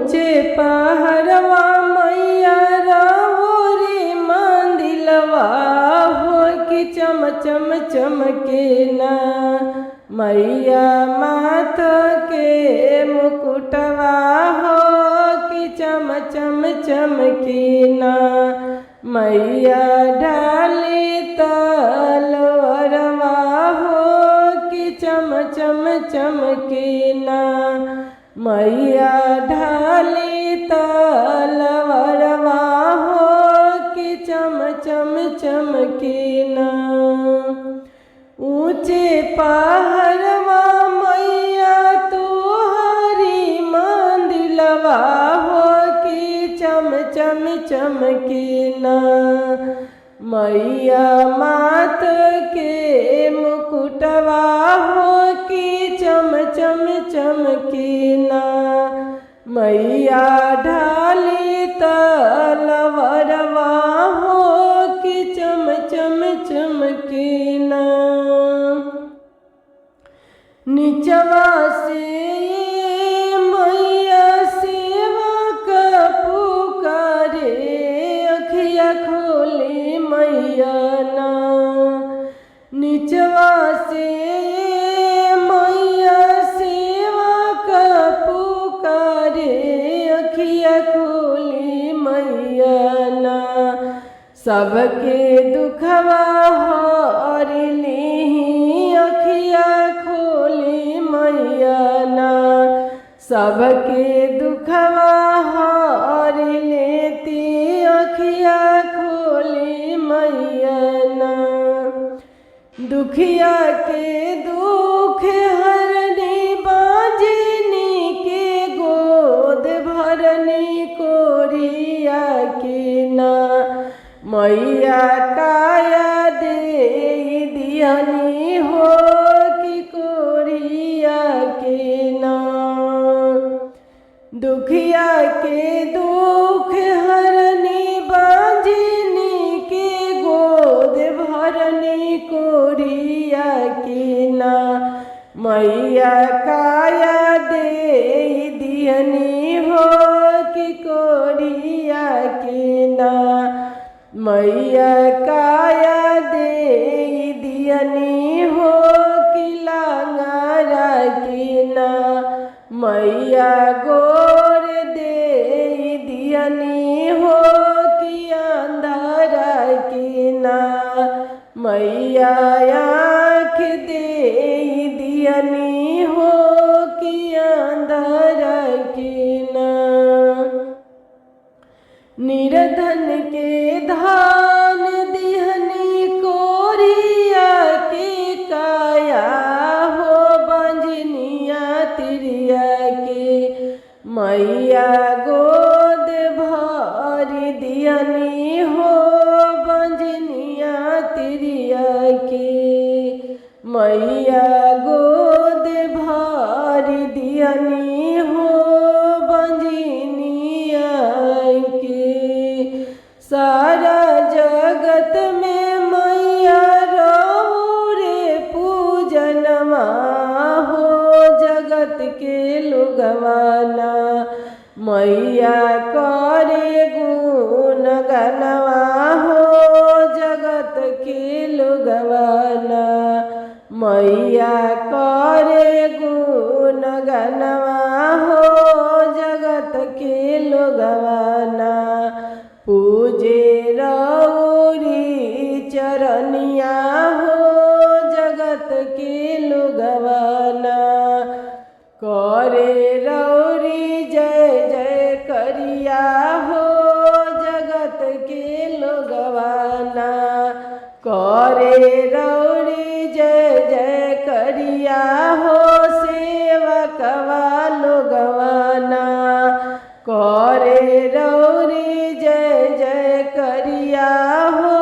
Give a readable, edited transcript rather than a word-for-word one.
ऊंचे पहाड़वा मैया रावोरी मंदिलवा हो कि चम चम चमके ना मैया माथ के मुकुटवा हो कि चम चम चमके ना मैया ढाली तलवारवा हो कि चम चम चमके ना मैया ढाली तलवारवा हो कि चम चम चमके ना ऊंचे पहाड़वा मैया तोहरी मंदिलवा हो कि चम चम चमके ना मैया माथ के मुकुटवा हो कि चम चम चमके ना मैया ढाली तलवारवा हो कि चम चम चमके ना नीचवा से मैया सेवा का पुकारे अखिया खोली मैया ना नीचवा से मैया सेवा का पुकारे अखिया खोली मैया ना सबके दुखवा हरली अखिया खोली मैया ना सबके दुखवा हर लेती अखिया खोली मैया ना दुखिया के दुख हरनी बाजनी के गोद भरनी कोरिया के ना मैया काया दे दिहनी हो कि कोरिया के ना दुखिया के दुख हरनी बांझनी के गोद भरनी कोरिया के ना मैया काया दे दिहनी हो कि कोरिया के ना मैया काया दे दियनी हो कि लांगारा के ना मैया गोर दे दियनी हो कि अंधारा के ना मैया आँख दे दियनी हो कि अंधारा के ना निर्धन के धान दिहनी कोरिया के काया हो बंजनिया तिरिया के मैया गोद भरी दिहनी हो बंजनिया तिरिया के मैया गोद भरी दिहनी हो बंजनिया के सारा जगत में मैया रहू रे पूजनमा हो जगत के लुगवाना मैया करे गुण गनवा हो जगत के लुगवाना मैया करे गुण गनवा हो जगत के लुगवाना पूजे रौरी चरनिया हो जगत के लुगवाना करे रौरी जय जय करिया हो जगत के लुगवाना करे रौरी जय जय करिया हो सेवकवा लुगवाना करे रौरी जय जय करिया हो